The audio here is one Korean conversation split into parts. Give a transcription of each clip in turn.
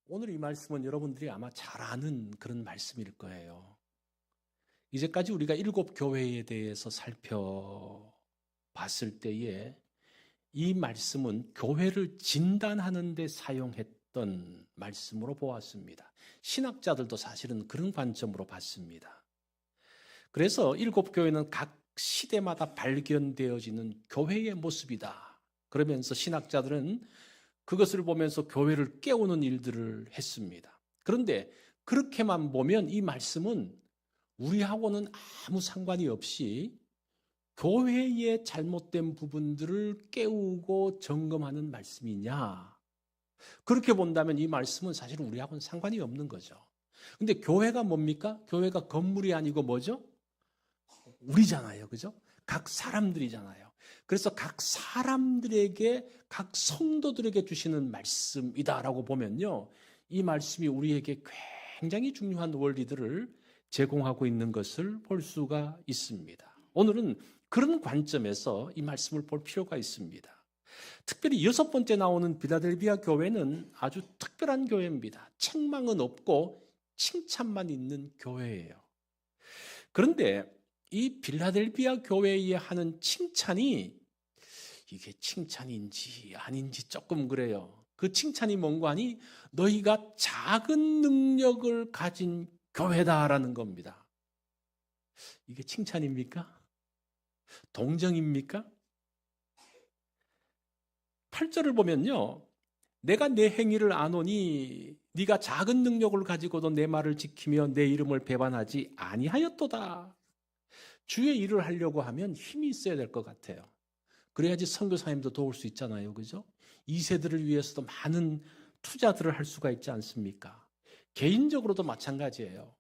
오늘 이 말씀은 여러분들이 아마 잘 아는 그런 말씀일 거예요. 이제까지 우리가 7교회에 대해서 살펴봤을 때에 이 말씀은 교회를 진단하는 데 사용했던 말씀으로 보았습니다. 신학자들도 사실은 그런 관점으로 봤습니다. 그래서 7교회는 각 시대마다 발견되어지는 교회의 모습이다. 그러면서 신학자들은 그것을 보면서 교회를 깨우는 일들을 했습니다. 그런데 그렇게만 보면 이 말씀은 우리하고는 아무 상관이 없이 교회의 잘못된 부분들을 깨우고 점검하는 말씀이냐? 그렇게 본다면 이 말씀은 사실 우리하고는 상관이 없는 거죠. 근데 교회가 뭡니까? 교회가 건물이 아니고 뭐죠? 우리잖아요. 그죠? 각 사람들이잖아요. 그래서 각 사람들에게, 각 성도들에게 주시는 말씀이다라고 보면요. 이 말씀이 우리에게 굉장히 중요한 원리들을 제공하고 있는 것을 볼 수가 있습니다. 오늘은 그런 관점에서 이 말씀을 볼 필요가 있습니다. 특별히 6번째 나오는 빌라델비아 교회는 아주 특별한 교회입니다. 책망은 없고 칭찬만 있는 교회예요. 그런데 이 빌라델비아 교회에 하는 칭찬이 이게 칭찬인지 아닌지 조금 그래요. 그 칭찬이 뭔가 하니 너희가 작은 능력을 가진 교회다라는 겁니다. 이게 칭찬입니까? 동정입니까? 8절을 보면요. 내가 내 행위를 아노니 네가 작은 능력을 가지고도 내 말을 지키며 내 이름을 배반하지 아니하였도다. 주의 일을 하려고 하면 힘이 있어야 될 것 같아요. 그래야지 선교사님도 도울 수 있잖아요. 그죠? 2세들을 위해서도 많은 투자들을 할 수가 있지 않습니까? 개인적으로도 마찬가지예요.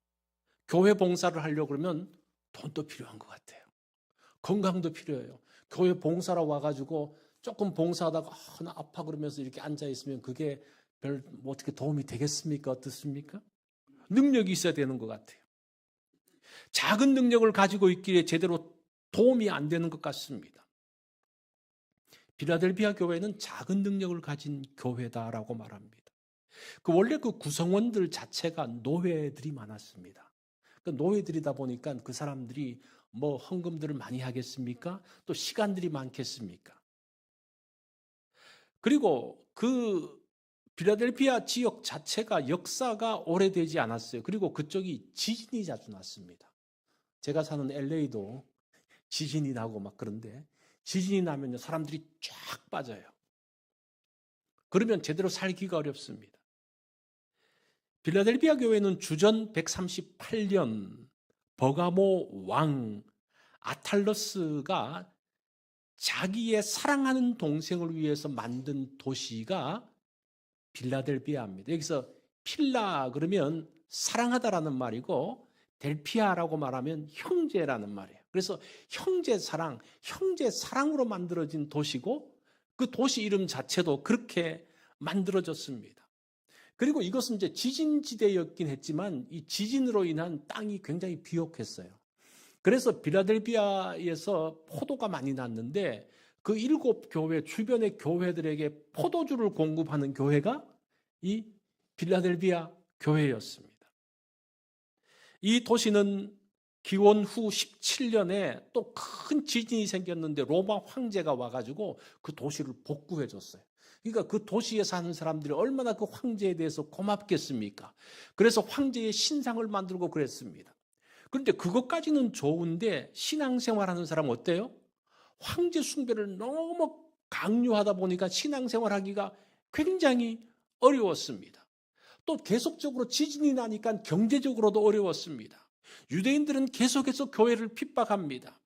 교회 봉사를 하려고 그러면 돈도 필요한 것 같아요. 건강도 필요해요. 교회 봉사로 와가지고 조금 봉사하다가 나 아파 그러면서 이렇게 앉아있으면 그게 뭐 어떻게 도움이 되겠습니까? 어떻습니까? 능력이 있어야 되는 것 같아요. 작은 능력을 가지고 있기에 제대로 도움이 안 되는 것 같습니다. 빌라델비아 교회는 작은 능력을 가진 교회다라고 말합니다. 원래 그 구성원들 자체가 노예들이 많았습니다. 그 노예들이다 보니까 그 사람들이 뭐 헌금들을 많이 하겠습니까? 또 시간들이 많겠습니까? 그리고 그 빌라델비아 지역 자체가 역사가 오래되지 않았어요. 그리고 그쪽이 지진이 자주 났습니다. 제가 사는 LA도 지진이 나고 막 그런데 지진이 나면요 사람들이 쫙 빠져요. 그러면 제대로 살기가 어렵습니다. 빌라델비아 교회는 주전 138년 버가모 왕 아탈러스가 자기의 사랑하는 동생을 위해서 만든 도시가 빌라델비아입니다. 여기서 필라 그러면 사랑하다라는 말이고 델피아라고 말하면 형제라는 말이에요. 그래서 형제 사랑으로 만들어진 도시고 그 도시 이름 자체도 그렇게 만들어졌습니다. 그리고 이것은 이제 지진지대였긴 했지만 이 지진으로 인한 땅이 굉장히 비옥했어요. 그래서 빌라델비아에서 포도가 많이 났는데 그 7교회 주변의 교회들에게 포도주를 공급하는 교회가 이 빌라델비아 교회였습니다. 이 도시는 기원 후 17년에 또 큰 지진이 생겼는데 로마 황제가 와가지고 그 도시를 복구해 줬어요. 그러니까 그 도시에 사는 사람들이 얼마나 그 황제에 대해서 고맙겠습니까? 그래서 황제의 신상을 만들고 그랬습니다. 그런데 그것까지는 좋은데 신앙생활하는 사람 어때요? 황제 숭배를 너무 강요하다 보니까 신앙생활하기가 굉장히 어려웠습니다. 또 계속적으로 지진이 나니까 경제적으로도 어려웠습니다. 유대인들은 계속해서 교회를 핍박합니다.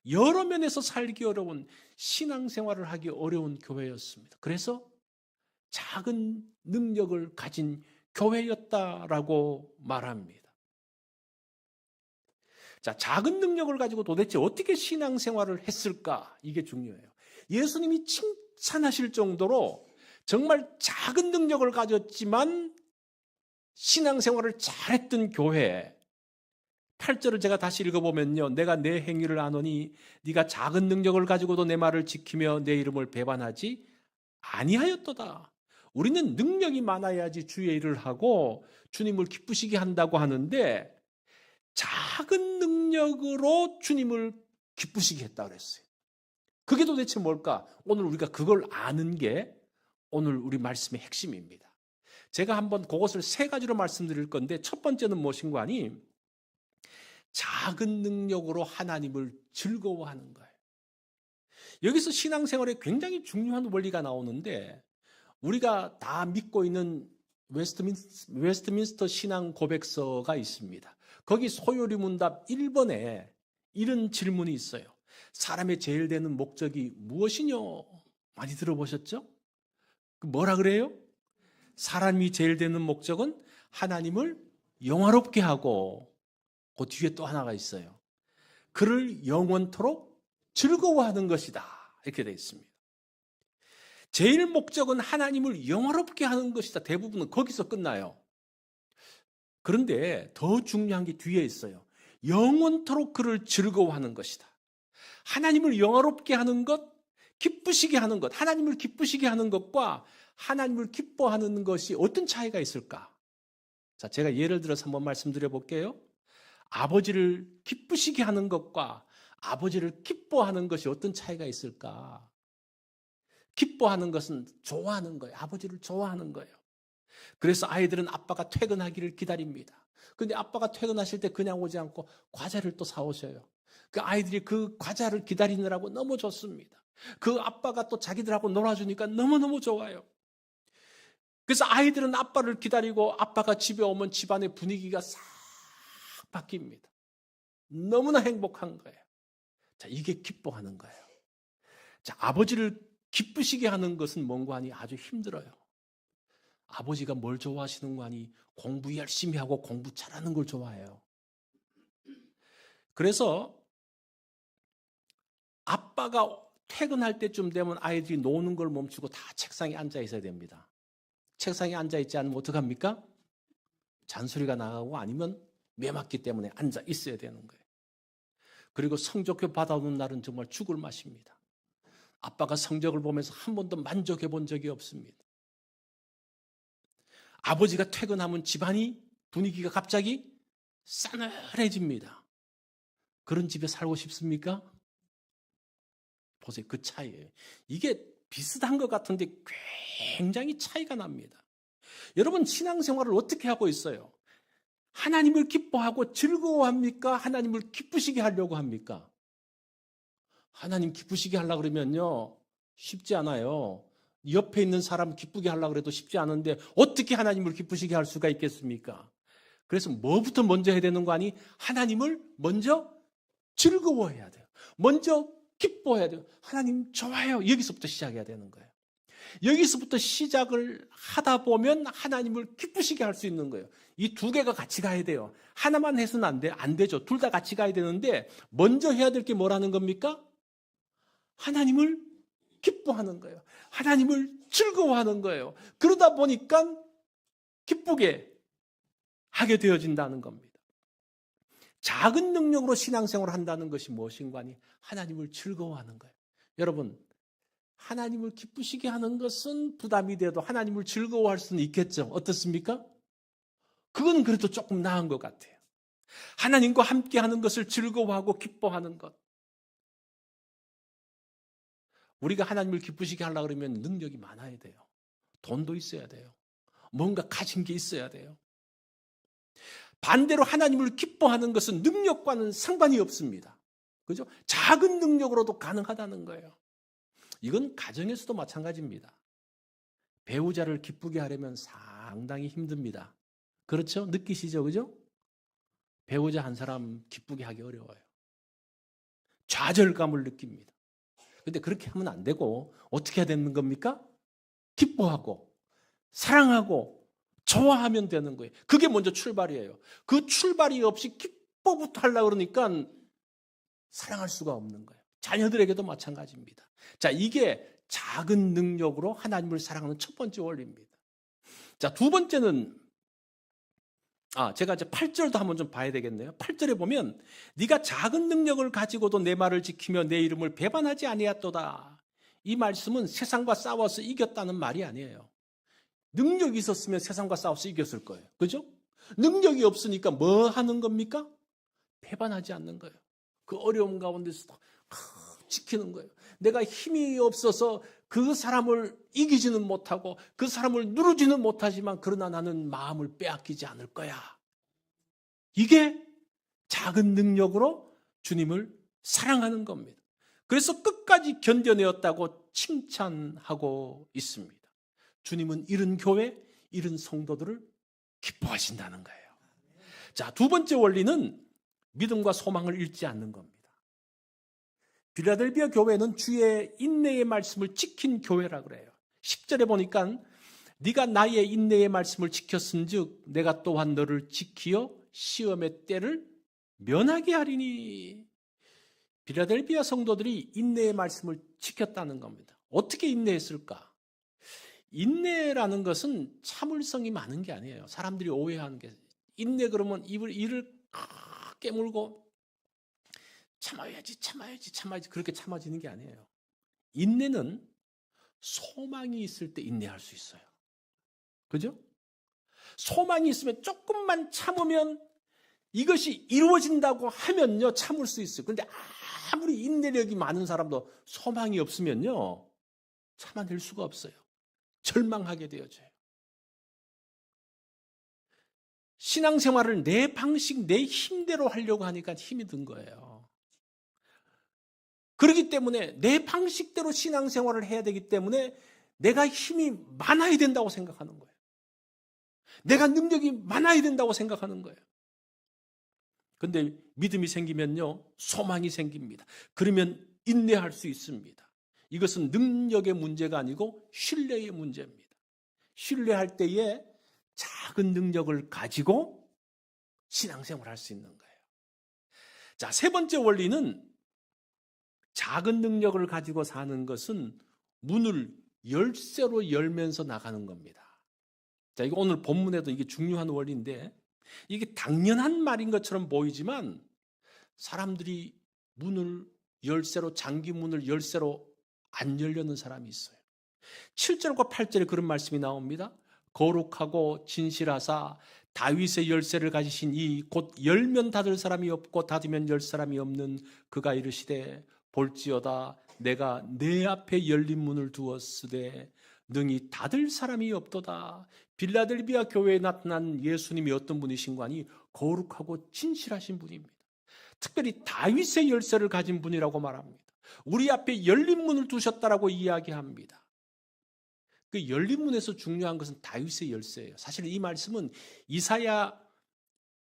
여러 면에서 살기 어려운 신앙생활을 하기 어려운 교회였습니다. 그래서 작은 능력을 가진 교회였다라고 말합니다. 자, 작은 능력을 가지고 도대체 어떻게 신앙생활을 했을까? 이게 중요해요. 예수님이 칭찬하실 정도로 정말 작은 능력을 가졌지만 신앙생활을 잘했던 교회. 8절을 제가 다시 읽어보면요. 내가 내 행위를 아노니 네가 작은 능력을 가지고도 내 말을 지키며 내 이름을 배반하지 아니하였도다. 우리는 능력이 많아야지 주의 일을 하고 주님을 기쁘시게 한다고 하는데 작은 능력으로 주님을 기쁘시게 했다 그랬어요. 그게 도대체 뭘까? 오늘 우리가 그걸 아는 게 오늘 우리 말씀의 핵심입니다. 제가 한번 그것을 세 가지로 말씀드릴 건데 첫 번째는 무엇인가 하니 작은 능력으로 하나님을 즐거워하는 거예요. 여기서 신앙생활에 굉장히 중요한 원리가 나오는데 우리가 다 믿고 있는 웨스트민스터 신앙 고백서가 있습니다. 거기 소요리 문답 1번에 이런 질문이 있어요. 사람의 제일 되는 목적이 무엇이뇨? 많이 들어보셨죠? 뭐라 그래요? 사람이 제일 되는 목적은 하나님을 영화롭게 하고 그 뒤에 또 하나가 있어요. 그를 영원토록 즐거워하는 것이다. 이렇게 되어 있습니다. 제일 목적은 하나님을 영화롭게 하는 것이다. 대부분은 거기서 끝나요. 그런데 더 중요한 게 뒤에 있어요. 영원토록 그를 즐거워하는 것이다. 하나님을 영화롭게 하는 것, 기쁘시게 하는 것, 하나님을 기쁘시게 하는 것과 하나님을 기뻐하는 것이 어떤 차이가 있을까? 자, 제가 예를 들어서 한번 말씀드려 볼게요. 아버지를 기쁘시게 하는 것과 아버지를 기뻐하는 것이 어떤 차이가 있을까? 기뻐하는 것은 좋아하는 거예요. 아버지를 좋아하는 거예요. 그래서 아이들은 아빠가 퇴근하기를 기다립니다. 근데 아빠가 퇴근하실 때 그냥 오지 않고 과자를 또 사오셔요. 그 아이들이 그 과자를 기다리느라고 너무 좋습니다. 그 아빠가 또 자기들하고 놀아주니까 너무너무 좋아요. 그래서 아이들은 아빠를 기다리고 아빠가 집에 오면 집안의 분위기가 싹 바뀝니다. 너무나 행복한 거예요. 자, 이게 기뻐하는 거예요. 자, 아버지를 기쁘시게 하는 것은 뭔가 하니 아주 힘들어요. 아버지가 뭘 좋아하시는 거 하니 공부 열심히 하고 공부 잘하는 걸 좋아해요. 그래서 아빠가 퇴근할 때쯤 되면 아이들이 노는 걸 멈추고 다 책상에 앉아 있어야 됩니다. 책상에 앉아 있지 않으면 어떡합니까? 잔소리가 나가고 아니면 매맞기 때문에 앉아 있어야 되는 거예요. 그리고 성적표 받아오는 날은 정말 죽을 맛입니다. 아빠가 성적을 보면서 한 번도 만족해 본 적이 없습니다. 아버지가 퇴근하면 집안이 분위기가 갑자기 싸늘해집니다. 그런 집에 살고 싶습니까? 보세요. 그 차이예요. 이게 비슷한 것 같은데 굉장히 차이가 납니다. 여러분 신앙생활을 어떻게 하고 있어요? 하나님을 기뻐하고 즐거워합니까? 하나님을 기쁘시게 하려고 합니까? 하나님 기쁘시게 하려고 그러면요 쉽지 않아요. 옆에 있는 사람 기쁘게 하려고 해도 쉽지 않은데 어떻게 하나님을 기쁘시게 할 수가 있겠습니까? 그래서 뭐부터 먼저 해야 되는 거 아니? 하나님을 먼저 즐거워해야 돼요. 먼저 기뻐해야 돼요. 하나님 좋아요. 여기서부터 시작해야 되는 거예요. 여기서부터 시작을 하다 보면 하나님을 기쁘시게 할 수 있는 거예요. 이 두 개가 같이 가야 돼요. 하나만 해서는 안 되죠. 둘 다 같이 가야 되는데 먼저 해야 될 게 뭐라는 겁니까? 하나님을 기뻐하는 거예요. 하나님을 즐거워하는 거예요. 그러다 보니까 기쁘게 하게 되어진다는 겁니다. 작은 능력으로 신앙생활을 한다는 것이 무엇인가 하니 하나님을 즐거워하는 거예요. 여러분 하나님을 기쁘시게 하는 것은 부담이 돼도 하나님을 즐거워할 수는 있겠죠. 어떻습니까? 그건 그래도 조금 나은 것 같아요. 하나님과 함께 하는 것을 즐거워하고 기뻐하는 것. 우리가 하나님을 기쁘시게 하려고 그러면 능력이 많아야 돼요. 돈도 있어야 돼요. 뭔가 가진 게 있어야 돼요. 반대로 하나님을 기뻐하는 것은 능력과는 상관이 없습니다. 그죠? 작은 능력으로도 가능하다는 거예요. 이건 가정에서도 마찬가지입니다. 배우자를 기쁘게 하려면 상당히 힘듭니다. 그렇죠? 느끼시죠? 그죠? 배우자 한 사람 기쁘게 하기 어려워요. 좌절감을 느낍니다. 근데 그렇게 하면 안 되고 어떻게 해야 되는 겁니까? 기뻐하고 사랑하고 좋아하면 되는 거예요. 그게 먼저 출발이에요. 그 출발이 없이 기뻐부터 하려고 그러니까 사랑할 수가 없는 거예요. 자녀들에게도 마찬가지입니다. 자, 이게 작은 능력으로 하나님을 사랑하는 첫 번째 원리입니다. 자, 두 번째는 제가 이제 8절도 한번 좀 봐야 되겠네요. 8절에 보면 네가 작은 능력을 가지고도 내 말을 지키며 내 이름을 배반하지 아니하였도다. 이 말씀은 세상과 싸워서 이겼다는 말이 아니에요. 능력이 있었으면 세상과 싸워서 이겼을 거예요. 그죠? 능력이 없으니까 뭐 하는 겁니까? 배반하지 않는 거예요. 그 어려움 가운데서도 지키는 거예요. 내가 힘이 없어서 그 사람을 이기지는 못하고 그 사람을 누르지는 못하지만 그러나 나는 마음을 빼앗기지 않을 거야. 이게 작은 능력으로 주님을 사랑하는 겁니다. 그래서 끝까지 견뎌내었다고 칭찬하고 있습니다. 주님은 이런 교회, 이런 성도들을 기뻐하신다는 거예요. 자, 두 번째 원리는 믿음과 소망을 잃지 않는 겁니다. 빌라델비아 교회는 주의 인내의 말씀을 지킨 교회라 그래요. 10절에 보니까 네가 나의 인내의 말씀을 지켰은즉 내가 또한 너를 지키어 시험의 때를 면하게 하리니. 빌라델비아 성도들이 인내의 말씀을 지켰다는 겁니다. 어떻게 인내했을까? 인내라는 것은 참을성이 많은 게 아니에요. 사람들이 오해하는 게 인내 그러면 이를 깨물고 참아야지 그렇게 참아지는 게 아니에요. 인내는 소망이 있을 때 인내할 수 있어요. 그죠? 소망이 있으면 조금만 참으면 이것이 이루어진다고 하면요 참을 수 있어요. 그런데 아무리 인내력이 많은 사람도 소망이 없으면요 참아낼 수가 없어요. 절망하게 되어져요. 신앙생활을 내 방식, 내 힘대로 하려고 하니까 힘이 든 거예요. 그렇기 때문에 내 방식대로 신앙생활을 해야 되기 때문에 내가 힘이 많아야 된다고 생각하는 거예요. 내가 능력이 많아야 된다고 생각하는 거예요. 그런데 믿음이 생기면요 소망이 생깁니다. 그러면 인내할 수 있습니다. 이것은 능력의 문제가 아니고 신뢰의 문제입니다. 신뢰할 때에 작은 능력을 가지고 신앙생활을 할 수 있는 거예요. 자, 세 번째 원리는 작은 능력을 가지고 사는 것은 문을 열쇠로 열면서 나가는 겁니다. 자, 이거 오늘 본문에도 이게 중요한 원리인데 이게 당연한 말인 것처럼 보이지만 사람들이 문을 열쇠로 잠긴 문을 열쇠로 안 열려는 사람이 있어요. 7절과 8절에 그런 말씀이 나옵니다. 거룩하고 진실하사 다윗의 열쇠를 가지신 이 곧 열면 닫을 사람이 없고 닫으면 열 사람이 없는 그가 이르시되 볼지어다 내가 내 앞에 열린 문을 두었으되 능히 닫을 사람이 없도다. 빌라델비아 교회에 나타난 예수님이 어떤 분이신가 하니 거룩하고 진실하신 분입니다. 특별히 다윗의 열쇠를 가진 분이라고 말합니다. 우리 앞에 열린 문을 두셨다라고 이야기합니다. 그 열린 문에서 중요한 것은 다윗의 열쇠예요. 사실 이 말씀은 이사야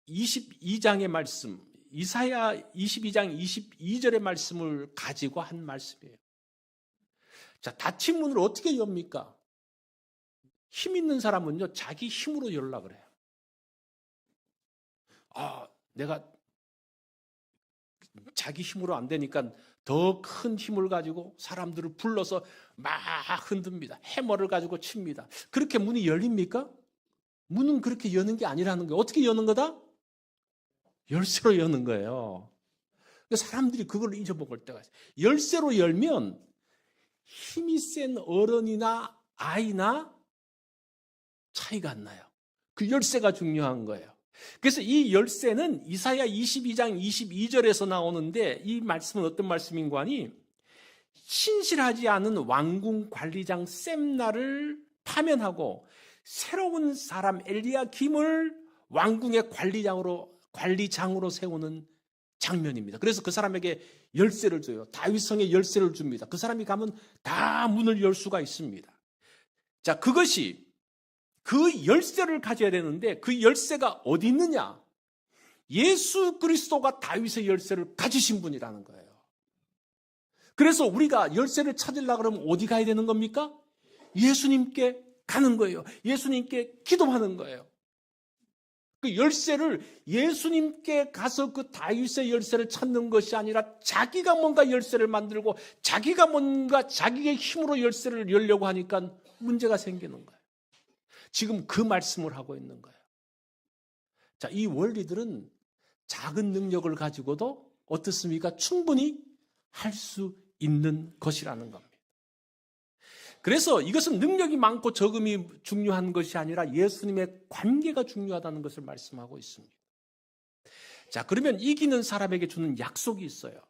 22장의 말씀, 이사야 22장 22절의 말씀을 가지고 한 말씀이에요. 자, 닫힌 문을 어떻게 엽니까? 힘 있는 사람은요, 자기 힘으로 열려고 그래요. 내가 자기 힘으로 안 되니까 더 큰 힘을 가지고 사람들을 불러서 막 흔듭니다. 해머를 가지고 칩니다. 그렇게 문이 열립니까? 문은 그렇게 여는 게 아니라는 거예요. 어떻게 여는 거다? 열쇠로 여는 거예요. 사람들이 그걸 잊어먹을 때가 있어요. 열쇠로 열면 힘이 센 어른이나 아이나 차이가 안 나요. 그 열쇠가 중요한 거예요. 그래서 이 열쇠는 이사야 22장 22절에서 나오는데 이 말씀은 어떤 말씀인가 하니 신실하지 않은 왕궁 관리장 셈나를 파면하고 새로운 사람 엘리야김을 왕궁의 관리장으로 세우는 장면입니다. 그래서 그 사람에게 열쇠를 줘요. 다윗성의 열쇠를 줍니다. 그 사람이 가면 다 문을 열 수가 있습니다. 자, 그것이 그 열쇠를 가져야 되는데 그 열쇠가 어디 있느냐? 예수 그리스도가 다윗의 열쇠를 가지신 분이라는 거예요. 그래서 우리가 열쇠를 찾으려고 그러면 어디 가야 되는 겁니까? 예수님께 가는 거예요. 예수님께 기도하는 거예요. 그 열쇠를 예수님께 가서 그 다윗의 열쇠를 찾는 것이 아니라 자기가 뭔가 열쇠를 만들고 자기가 뭔가 자기의 힘으로 열쇠를 열려고 하니까 문제가 생기는 거예요. 지금 그 말씀을 하고 있는 거예요. 자, 이 원리들은 작은 능력을 가지고도 어떻습니까? 충분히 할 수 있는 것이라는 겁니다. 그래서 이것은 능력이 많고 적음이 중요한 것이 아니라 예수님의 관계가 중요하다는 것을 말씀하고 있습니다. 자, 그러면 이기는 사람에게 주는 약속이 있어요.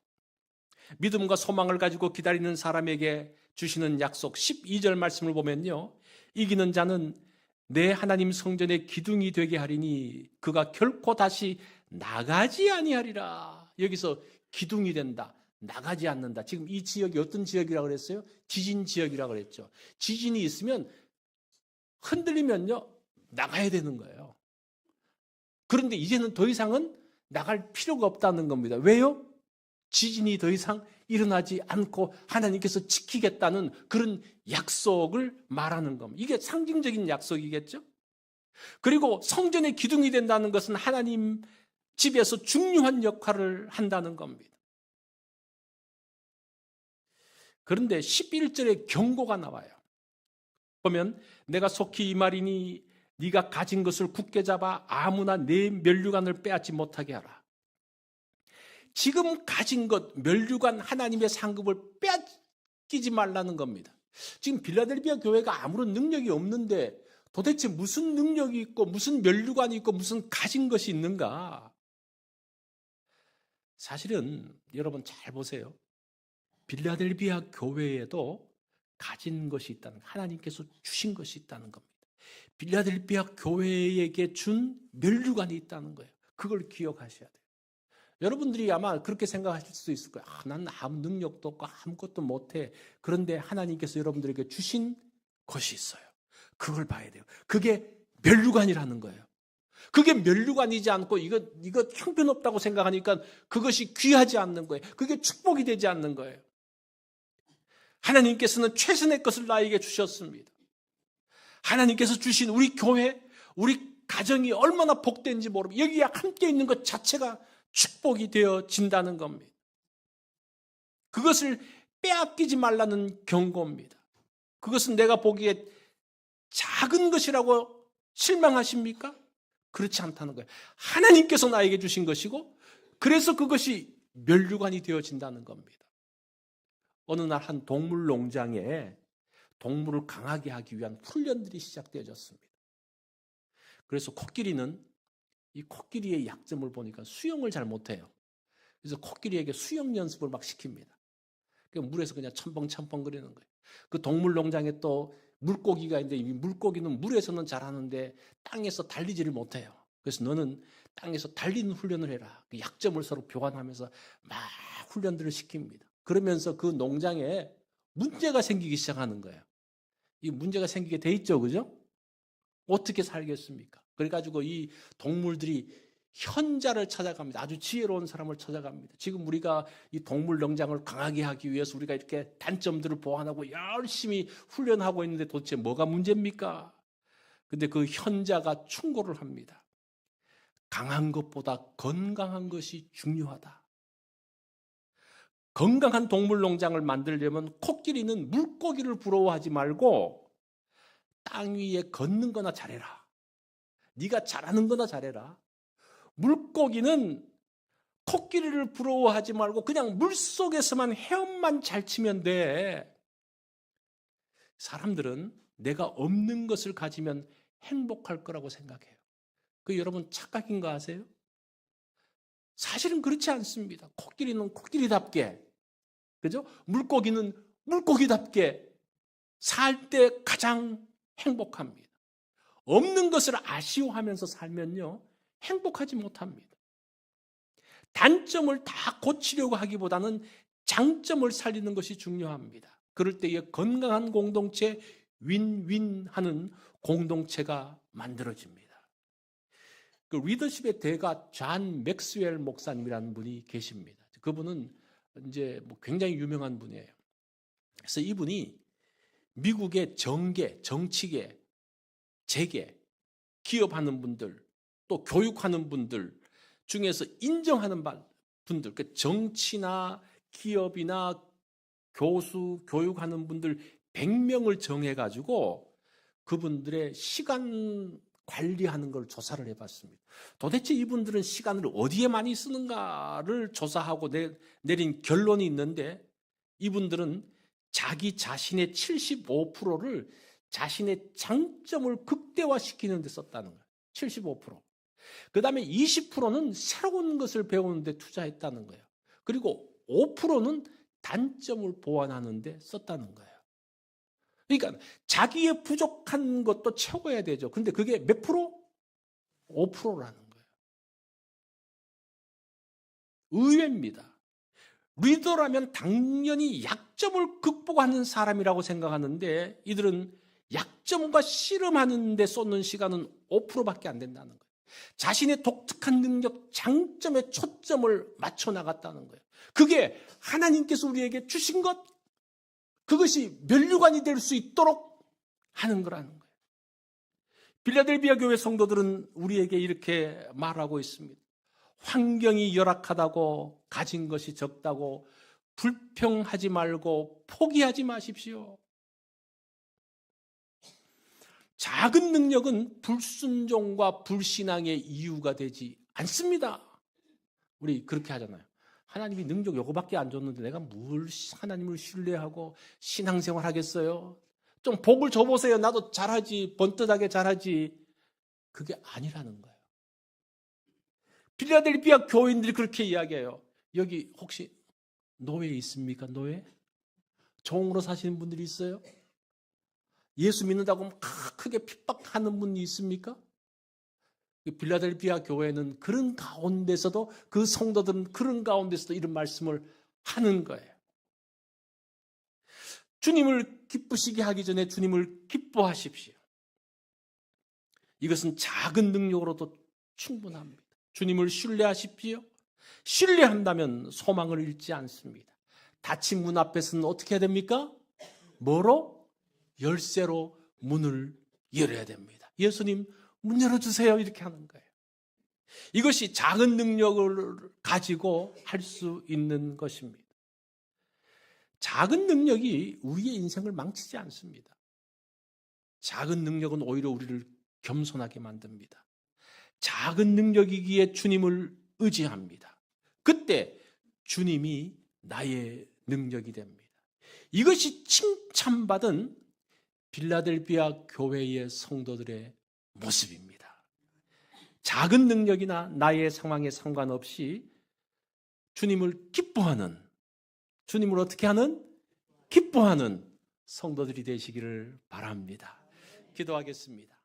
믿음과 소망을 가지고 기다리는 사람에게 주시는 약속 12절 말씀을 보면요, 이기는 자는 내 하나님 성전의 기둥이 되게 하리니 그가 결코 다시 나가지 아니하리라. 여기서 기둥이 된다, 나가지 않는다. 지금 이 지역이 어떤 지역이라고 그랬어요? 지진 지역이라고 그랬죠. 지진이 있으면 흔들리면요 나가야 되는 거예요. 그런데 이제는 더 이상은 나갈 필요가 없다는 겁니다. 왜요? 지진이 더 이상 일어나지 않고 하나님께서 지키겠다는 그런 약속을 말하는 겁니다. 이게 상징적인 약속이겠죠? 그리고 성전의 기둥이 된다는 것은 하나님 집에서 중요한 역할을 한다는 겁니다. 그런데 11절에 경고가 나와요. 보면 내가 속히 이 말이니 네가 가진 것을 굳게 잡아 아무나 내 면류관을 빼앗지 못하게 하라. 지금 가진 것, 면류관 하나님의 상급을 빼앗기지 말라는 겁니다. 지금 빌라델비아 교회가 아무런 능력이 없는데 도대체 무슨 능력이 있고 무슨 면류관이 있고 무슨 가진 것이 있는가? 사실은 여러분 잘 보세요. 빌라델비아 교회에도 가진 것이 있다는, 하나님께서 주신 것이 있다는 겁니다. 빌라델비아 교회에게 준 면류관이 있다는 거예요. 그걸 기억하셔야 돼요. 여러분들이 아마 그렇게 생각하실 수도 있을 거예요. 난 아무 능력도 없고 아무것도 못해. 그런데 하나님께서 여러분들에게 주신 것이 있어요. 그걸 봐야 돼요. 그게 면류관이라는 거예요. 그게 면류관이지 않고 이거 형편없다고 생각하니까 그것이 귀하지 않는 거예요. 그게 축복이 되지 않는 거예요. 하나님께서는 최선의 것을 나에게 주셨습니다. 하나님께서 주신 우리 교회, 우리 가정이 얼마나 복된지 모르고 여기에 함께 있는 것 자체가 축복이 되어진다는 겁니다. 그것을 빼앗기지 말라는 경고입니다. 그것은 내가 보기에 작은 것이라고 실망하십니까? 그렇지 않다는 거예요. 하나님께서 나에게 주신 것이고 그래서 그것이 면류관이 되어진다는 겁니다. 어느 날 한 동물 농장에 동물을 강하게 하기 위한 훈련들이 시작되어졌습니다. 그래서 이 코끼리의 약점을 보니까 수영을 잘 못해요. 그래서 코끼리에게 수영 연습을 막 시킵니다. 물에서 그냥 첨벙첨벙 거리는 거예요. 그 동물 농장에 또 물고기가 있는데 이 물고기는 물에서는 잘하는데 땅에서 달리지를 못해요. 그래서 너는 땅에서 달리는 훈련을 해라. 그 약점을 서로 교환하면서 막 훈련들을 시킵니다. 그러면서 그 농장에 문제가 생기기 시작하는 거예요. 이 문제가 생기게 돼 있죠, 그죠? 어떻게 살겠습니까? 그래가지고 이 동물들이 현자를 찾아갑니다. 아주 지혜로운 사람을 찾아갑니다. 지금 우리가 이 동물 농장을 강하게 하기 위해서 우리가 이렇게 단점들을 보완하고 열심히 훈련하고 있는데 도대체 뭐가 문제입니까? 근데 그 현자가 충고를 합니다. 강한 것보다 건강한 것이 중요하다. 건강한 동물 농장을 만들려면 코끼리는 물고기를 부러워하지 말고 땅 위에 걷는 거나 잘해라. 네가 잘하는 거나 잘해라. 물고기는 코끼리를 부러워하지 말고 그냥 물속에서만 헤엄만 잘 치면 돼. 사람들은 내가 없는 것을 가지면 행복할 거라고 생각해요. 그 여러분 착각인 거 아세요? 사실은 그렇지 않습니다. 코끼리는 코끼리답게, 그죠? 물고기는 물고기답게 살 때 가장 행복합니다. 없는 것을 아쉬워하면서 살면요, 행복하지 못합니다. 단점을 다 고치려고 하기보다는 장점을 살리는 것이 중요합니다. 그럴 때에 건강한 공동체, 윈윈하는 공동체가 만들어집니다. 그 리더십의 대가 존 맥스웰 목사님이라는 분이 계십니다. 그분은 이제 굉장히 유명한 분이에요. 그래서 이분이 미국의 정계, 정치계, 재계, 기업하는 분들, 또 교육하는 분들 중에서 인정하는 분들, 그 정치나 기업이나 교수, 교육하는 분들 100명을 정해가지고 그분들의 시간 관리하는 걸 조사를 해봤습니다. 도대체 이분들은 시간을 어디에 많이 쓰는가를 조사하고 내린 결론이 있는데 이분들은 자기 자신의 75%를 자신의 장점을 극대화시키는 데 썼다는 거예요. 75%. 그 다음에 20%는 새로운 것을 배우는 데 투자했다는 거예요. 그리고 5%는 단점을 보완하는 데 썼다는 거예요. 그러니까 자기의 부족한 것도 채워야 되죠. 근데 그게 몇 프로? 5%라는 거예요. 의외입니다. 리더라면 당연히 약점을 극복하는 사람이라고 생각하는데 이들은 약점과 씨름하는 데 쏟는 시간은 5%밖에 안 된다는 거예요. 자신의 독특한 능력, 장점에 초점을 맞춰 나갔다는 거예요. 그게 하나님께서 우리에게 주신 것, 그것이 면류관이 될 수 있도록 하는 거라는 거예요. 빌라델비아 교회 성도들은 우리에게 이렇게 말하고 있습니다. 환경이 열악하다고, 가진 것이 적다고 불평하지 말고 포기하지 마십시오. 작은 능력은 불순종과 불신앙의 이유가 되지 않습니다. 우리 그렇게 하잖아요. 하나님이 능력 요거밖에 안 줬는데 내가 뭘 하나님을 신뢰하고 신앙생활 하겠어요? 좀 복을 줘보세요. 나도 잘하지, 번듯하게 잘하지. 그게 아니라는 거예요. 필라델피아 교인들이 그렇게 이야기해요. 여기 혹시 노예 있습니까? 노예? 종으로 사시는 분들이 있어요? 예수 믿는다고 크게 핍박하는 분이 있습니까? 빌라델피아 교회는 그런 가운데서도, 그 성도들은 그런 가운데서도 이런 말씀을 하는 거예요. 주님을 기쁘시게 하기 전에 주님을 기뻐하십시오. 이것은 작은 능력으로도 충분합니다. 주님을 신뢰하십시오. 신뢰한다면 소망을 잃지 않습니다. 닫힌 문 앞에서는 어떻게 해야 됩니까? 뭐로? 열쇠로 문을 열어야 됩니다. 예수님 문 열어주세요. 이렇게 하는 거예요. 이것이 작은 능력을 가지고 할 수 있는 것입니다. 작은 능력이 우리의 인생을 망치지 않습니다. 작은 능력은 오히려 우리를 겸손하게 만듭니다. 작은 능력이기에 주님을 의지합니다. 그때 주님이 나의 능력이 됩니다. 이것이 칭찬받은 빌라델비아 교회의 성도들의 모습입니다. 작은 능력이나 나의 상황에 상관없이 주님을 기뻐하는, 주님을 어떻게 하는? 기뻐하는 성도들이 되시기를 바랍니다. 기도하겠습니다.